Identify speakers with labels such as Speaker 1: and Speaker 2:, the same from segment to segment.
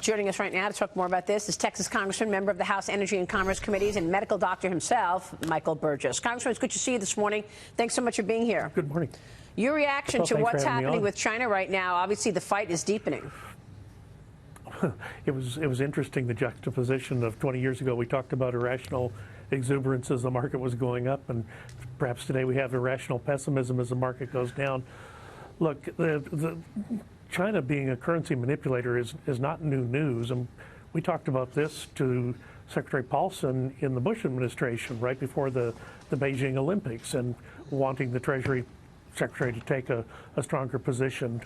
Speaker 1: Joining us right now to talk more about this is Texas Congressman, member of the House Energy and Commerce Committees, and medical doctor himself, Michael Burgess. Congressman, it's good to see you this morning. Thanks so much for being here.
Speaker 2: Good morning.
Speaker 1: Your reaction to what's happening with China right now, obviously the fight is deepening.
Speaker 2: It was interesting, the juxtaposition of 20 years ago. We talked about irrational exuberance as the market was going up, and perhaps today we have irrational pessimism as the market goes down. Look, China being a currency manipulator is not new news, and we talked about this to Secretary Paulson in the Bush administration right before the Beijing Olympics, and wanting the Treasury Secretary to take a stronger position.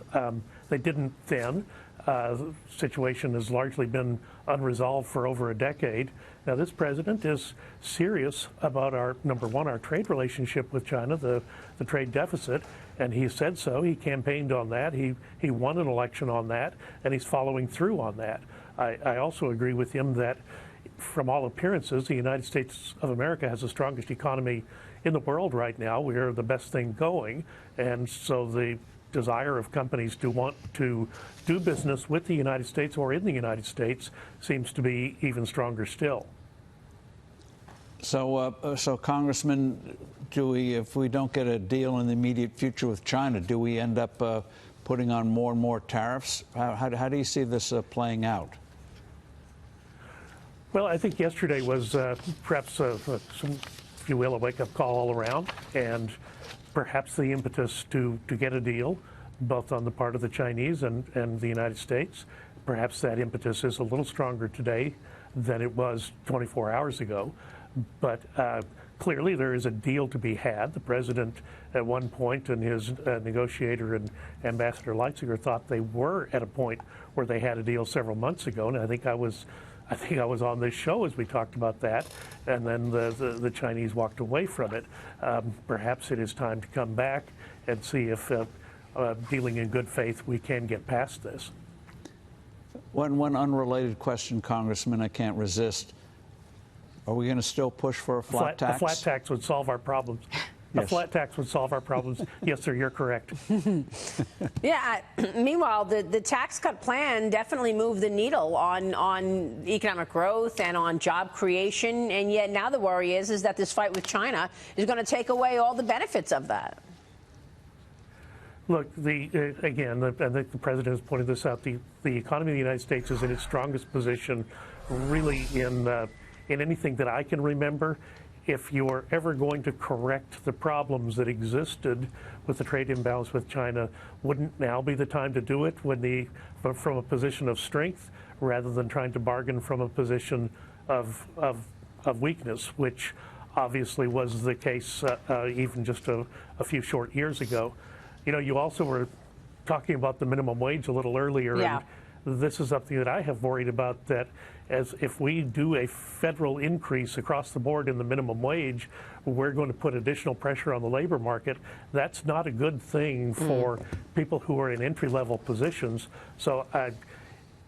Speaker 2: They didn't then. The situation has largely been unresolved for over a decade. Now, this president is serious about our, number one, our trade relationship with China, the trade deficit, and he said so. He campaigned on that. He won an election on that, and he's following through on that. I also agree with him that, from all appearances, the United States of America has the strongest economy in the world right now. We're the best thing going, and so the desire of companies to want to do business with the United States or in the United States seems to be even stronger still.
Speaker 3: So Congressman, if we don't get a deal in the immediate future with China, do we end up putting on more and more tariffs? How do you see this playing out?
Speaker 2: Well, I think yesterday was perhaps some, if you will, a wake-up call all around, and perhaps the impetus to get a deal, both on the part of the Chinese and the United States. Perhaps that impetus is a little stronger today than it was 24 hours ago. But clearly there is a deal to be had. The president at one point and his negotiator and Ambassador Leitziger thought they were at a point where they had a deal several months ago, and I think I was on this show as we talked about that, and then the Chinese walked away from it. Perhaps it is time to come back and see if, dealing in good faith, we can get past this.
Speaker 3: One unrelated question, Congressman, I can't resist. Are we going to still push for a flat tax?
Speaker 2: A flat tax would solve our problems. Yes. A flat tax would solve our problems. Yes, sir, you're correct.
Speaker 1: Yeah. Meanwhile, the tax cut plan definitely moved the needle on economic growth and on job creation. And yet now the worry is that this fight with China is going to take away all the benefits of that.
Speaker 2: Look, again, I think the president has pointed this out. The economy of the United States is in its strongest position, really, in anything that I can remember. If you're ever going to correct the problems that existed with the trade imbalance with China, wouldn't now be the time to do it from a position of strength rather than trying to bargain from a position of weakness, which obviously was the case even just a few short years ago. You know, you also were talking about the minimum wage a little earlier.
Speaker 1: Yeah.
Speaker 2: And this is something that I have worried about, that as if we do a federal increase across the board in the minimum wage, we're going to put additional pressure on the labor market. That's not a good thing for people who are in entry-level positions. So,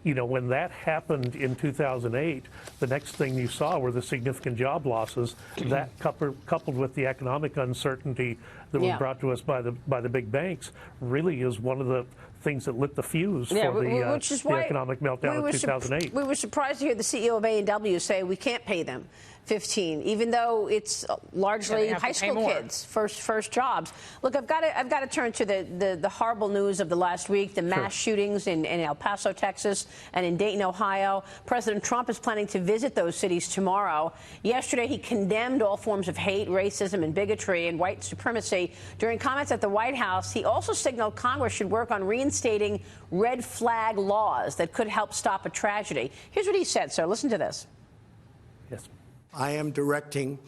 Speaker 2: you know, when that happened in 2008, the next thing you saw were the significant job losses. That coupled with the economic uncertainty that was brought to us by the big banks really is one of the things that lit the fuse for the economic meltdown of 2008.
Speaker 1: We were surprised to hear the CEO of A&W say we can't pay them $15, even though it's largely high school kids, first jobs. Look, I've got to turn to the horrible news of the last week, the mass shootings in El Paso, Texas, and in Dayton, Ohio. President Trump is planning to visit those cities tomorrow. Yesterday, he condemned all forms of hate, racism, and bigotry and white supremacy. During comments at the White House, he also signaled Congress should work on reinstating red flag laws that could help stop a tragedy. Here's what he said, sir. Listen to this.
Speaker 2: Yes.
Speaker 4: I am directing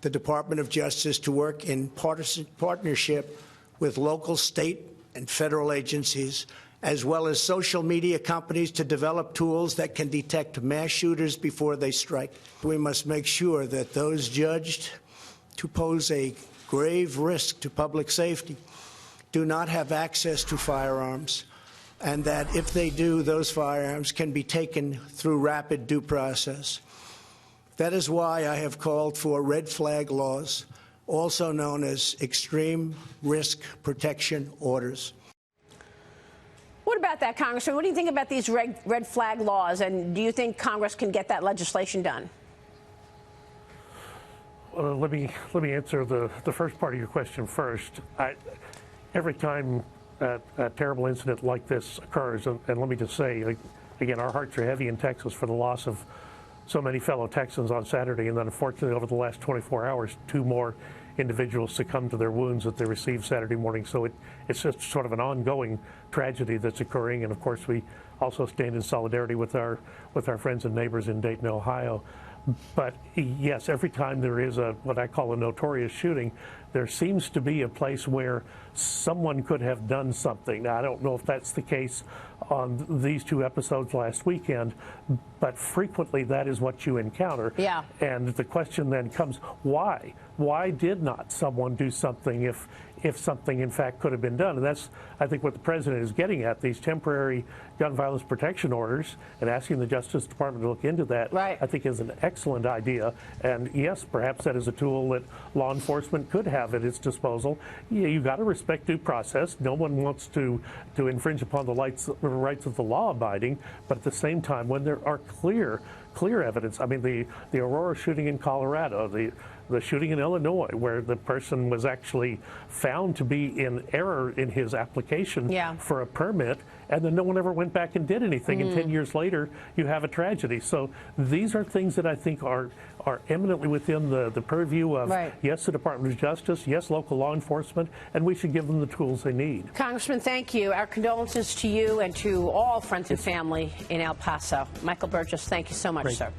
Speaker 4: the Department of Justice to work in partnership with local, state, and federal agencies, as well as social media companies, to develop tools that can detect mass shooters before they strike. We must make sure that those judged to pose a grave risk to public safety do not have access to firearms, and that if they do, those firearms can be taken through rapid due process. That is why I have called for red flag laws, also known as extreme risk protection orders.
Speaker 1: What about that, Congressman? What do you think about these red flag laws, and do you think Congress can get that legislation done?
Speaker 2: Let me answer the first part of your question first. Every time a terrible incident like this occurs, and let me just say, again, our hearts are heavy in Texas for the loss of so many fellow Texans on Saturday, and then unfortunately over the last 24 hours, 2 more individuals succumbed to their wounds that they received Saturday morning. So it's just sort of an ongoing tragedy that's occurring, and of course we also stand in solidarity with our friends and neighbors in Dayton, Ohio. But yes, every time there is what I call a notorious shooting, there seems to be a place where someone could have done something. Now, I don't know if that's the case on these 2 episodes last weekend, but frequently that is what you encounter.
Speaker 1: Yeah.
Speaker 2: And the question then comes, why? Why did not someone do something if something in fact could have been done? And that's, I think, what the president is getting at, these temporary gun violence protection orders, and asking the Justice Department to look into that,
Speaker 1: right,
Speaker 2: I think is an excellent idea. And yes, perhaps that is a tool that law enforcement could have at its disposal. Yeah, you got to respect due process. No one wants to infringe upon the rights of the law-abiding, but at the same time, when there are clear evidence, I mean, the Aurora shooting in Colorado, the shooting in Illinois, where the person was actually found to be in error in his application for a permit, and then no one ever went back and did anything. And 10 years later, you have a tragedy. So these are things that I think are eminently within the purview of, yes, the Department of Justice, yes, local law enforcement, and we should give them the tools they need.
Speaker 1: Congressman, thank you. Our condolences to you and to all friends and family in El Paso. Michael Burgess, thank you so much, sir.